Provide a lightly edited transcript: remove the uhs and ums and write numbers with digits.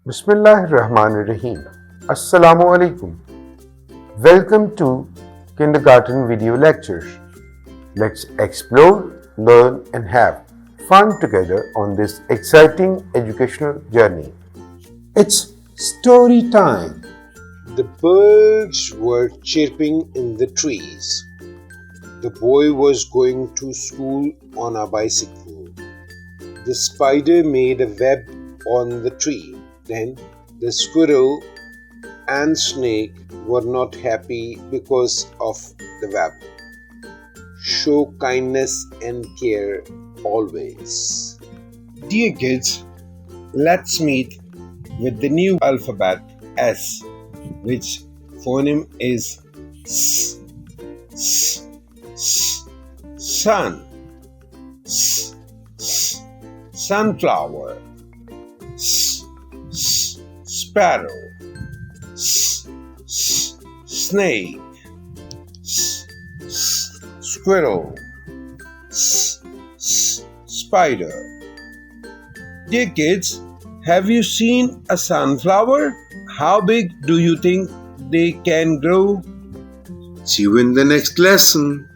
Bismillahirrahmanirrahim. Assalamu alaikum. Welcome to Kindergarten Video Lectures. Let's explore, learn, and have fun together on this exciting educational journey. It's story time. The birds were chirping in the trees. The boy was going to school on a bicycle. The spider made a web on the tree. Then the squirrel and snake were not happy because of the web. Show kindness and care always. Dear kids, let's meet with the new alphabet S, which phoneme is S. S. S. Sun. S. S. Sunflower. S. S. Sparrow. S. S. Snake. S. S. Squirrel. S. S. Spider. Dear kids, have you seen a sunflower? How big do you think they can grow? See you in the next lesson.